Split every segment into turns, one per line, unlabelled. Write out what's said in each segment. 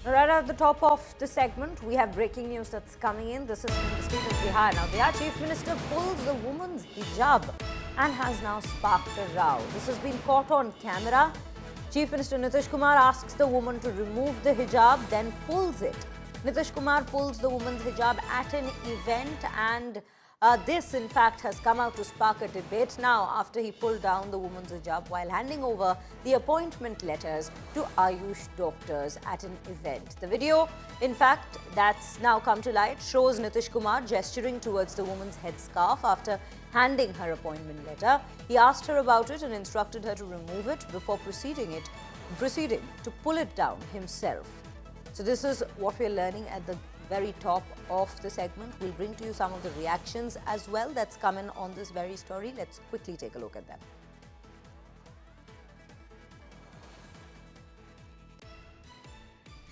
Right at the top of the segment, we have breaking news that's coming in. This is from the state of Bihar. Now, Bihar Chief Minister pulls the woman's hijab and has now sparked a row. This has been caught on camera. Chief Minister Nitish Kumar asks the woman to remove the hijab, then pulls it. Nitish Kumar pulls the woman's hijab at an event, and this, in fact, has come out to spark a debate now after he pulled down the woman's hijab while handing over the appointment letters to Ayush doctors at an event. The video, in fact, that's now come to light, shows Nitish Kumar gesturing towards the woman's headscarf after handing her appointment letter. He asked her about it and instructed her to remove it before proceeding to pull it down himself. So this is what we're learning at the very top of the segment. We'll bring to you some of the reactions as well that's come in on this very story. Let's quickly take a look at them.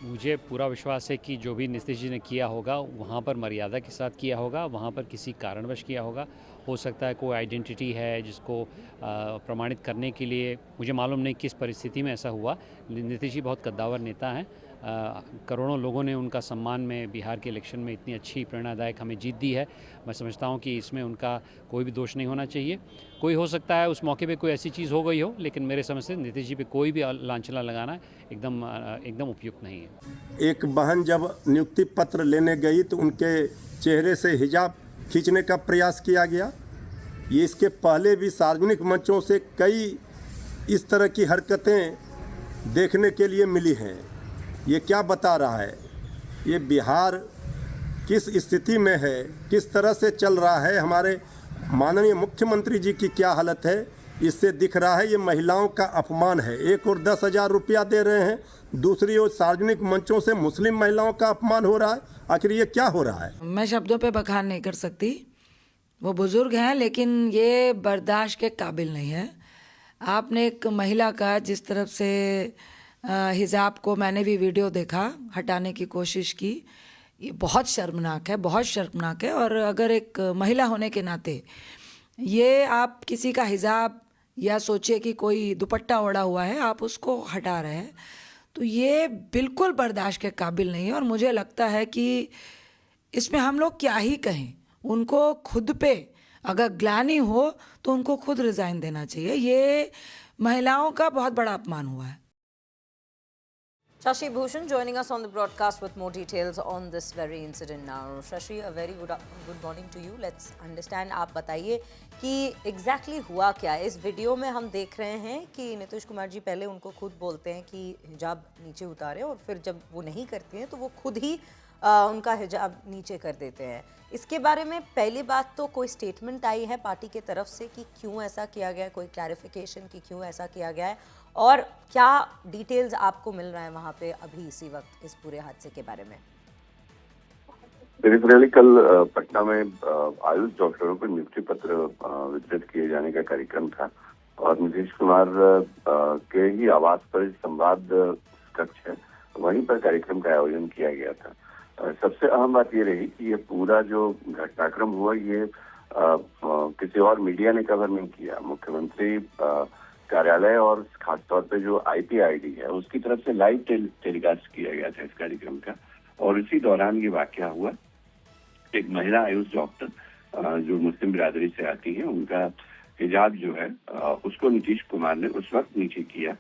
मुझे पूरा विश्वास है कि जो भी नीतीश जी ने किया होगा वहाँ पर मर्यादा के साथ किया होगा, वहाँ पर किसी कारणवश किया होगा। हो सकता है कोई आइडेंटिटी है जिसको प्रमाणित करने के लिए, मुझे मालूम नहीं किस परिस्थिति में ऐसा हुआ। नीतीश जी बहुत कद्दावर नेता हैं। करोड़ों लोगों ने उनका सम्मान में बिहार के इलेक्शन में इतनी अच्छी प्रेरणादायक हमें जीत दी है। मैं समझता हूं कि इसमें उनका कोई भी दोष नहीं होना चाहिए। कोई हो सकता है उस मौके पे कोई ऐसी चीज़ हो गई हो, लेकिन मेरे समझ से नीतीश जी पे कोई भी लांछना लगाना एकदम उपयुक्त नहीं है।
एक बहन जब नियुक्ति पत्र लेने गई तो उनके चेहरे से हिजाब खींचने का प्रयास किया गया। ये इसके पहले भी सार्वजनिक मंचों से कई इस तरह की हरकतें देखने के लिए मिली हैं। ये क्या बता रहा है? ये बिहार किस स्थिति में है, किस तरह से चल रहा है, हमारे माननीय मुख्यमंत्री जी की क्या हालत है, इससे दिख रहा है ये महिलाओं का अपमान है। एक और 10,000 रुपया दे रहे हैं, दूसरी ओर सार्वजनिक मंचों से मुस्लिम महिलाओं का अपमान हो रहा है। आखिर ये क्या हो रहा है? मैं
शब्दों पे बखान नहीं कर सकती, वो बुजुर्ग हैं, लेकिन ये बर्दाश्त के काबिल नहीं है। आपने एक महिला का जिस तरफ से हिजाब को, मैंने भी वीडियो देखा, हटाने की कोशिश की, ये बहुत शर्मनाक है, बहुत शर्मनाक है। और अगर एक महिला होने के नाते ये आप किसी का हिजाब या सोचिए कि कोई दुपट्टा ओढ़ा हुआ है, आप उसको हटा रहे हैं, तो ये बिल्कुल बर्दाश्त के काबिल नहीं है। और मुझे लगता है कि इसमें हम लोग क्या ही कहें, उनको खुद पे अगर ग्लानि हो तो उनको खुद रिज़ाइन देना चाहिए। ये महिलाओं का बहुत बड़ा अपमान हुआ है।
Shashi Bhushan joining us on the broadcast with more details on this very incident now. Shashi, a very good morning to you. Let's understand, आप बताइए कि exactly हुआ क्या है। इस वीडियो में हम देख रहे हैं कि नीतीश कुमार जी पहले उनको खुद बोलते हैं कि हिजाब नीचे उतारे, और फिर जब वो नहीं करते हैं तो वो खुद ही उनका हिजाब नीचे कर देते हैं। इसके बारे में पहली बात तो कोई स्टेटमेंट आई है पार्टी के तरफ से कि क्यों ऐसा किया गया है, कोई क्लैरिफिकेशन कि क्यों ऐसा किया गया है, और क्या डिटेल्स आपको मिल रहा है वहाँ पे अभी इसी वक्त इस पूरे हादसे के बारे में?
रियली कल पटना में आयुष डॉक्टरों को नियुक्ति पत्र वितरित किए जाने का कार्यक्रम था, और नीतीश कुमार के ही आवास पर संवाद कक्ष है, वहीं पर कार्यक्रम का आयोजन किया गया था। सबसे अहम बात ये रही कि ये पूरा जो घटनाक्रम हुआ ये किसी और मीडिया ने कवर नहीं किया। मुख्यमंत्री कार्यालय और खासतौर पे जो IPID है उसकी तरफ से लाइव टेलीकास्ट किया गया था इस कार्यक्रम का, और इसी दौरान ये वाकया हुआ। एक महिला आयुष डॉक्टर जो मुस्लिम बिरादरी से आती है, उनका हिजाब जो है उसको नीतीश कुमार ने उस वक्त नीचे किया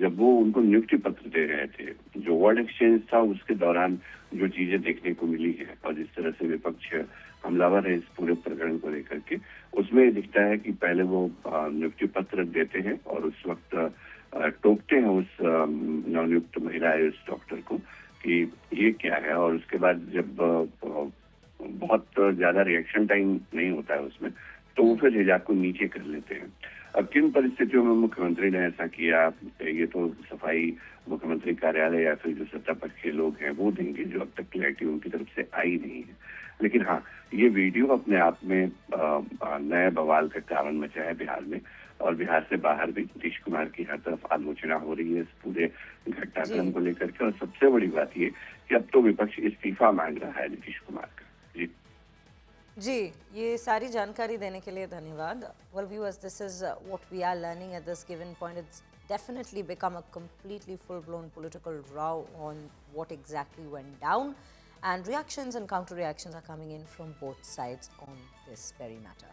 जब वो उनको नियुक्ति पत्र दे रहे थे। जो वर्ड एक्सचेंज था उसके दौरान जो चीजें देखने को मिली है और जिस तरह से विपक्ष हमलावर है इस पूरे प्रकरण को लेकर के, उसमें दिखता है कि पहले वो नियुक्ति पत्र देते हैं और उस वक्त टोकते हैं उस नवनियुक्त महिला आयुष डॉक्टर को कि ये क्या है, और उसके बाद जब बहुत ज्यादा रिएक्शन टाइम नहीं होता है उसमें, तो वो फिर हिजाब को नीचे कर लेते हैं। अब किन परिस्थितियों में मुख्यमंत्री ने ऐसा किया, ये तो सफाई मुख्यमंत्री कार्यालय या फिर जो सत्ता पक्ष के लोग हैं वो देंगे, जो अब तक क्लैरिटी उनकी तरफ से आई नहीं है। लेकिन हाँ, ये वीडियो अपने आप में नए बवाल का कारण मचा है बिहार में, और बिहार से बाहर भी नीतीश कुमार की हर तरफ आलोचना हो रही है इस पूरे घटनाक्रम को लेकर के। और सबसे बड़ी बात ये कि अब तो विपक्ष इस्तीफा मांग रहा है नीतीश कुमार का।
जी, ये सारी जानकारी देने के लिए धन्यवाद। Well viewers, this is what we are learning at this given point. It's definitely become a completely full-blown political row on what exactly went down. And reactions and counter-reactions are coming in from both sides on this very matter.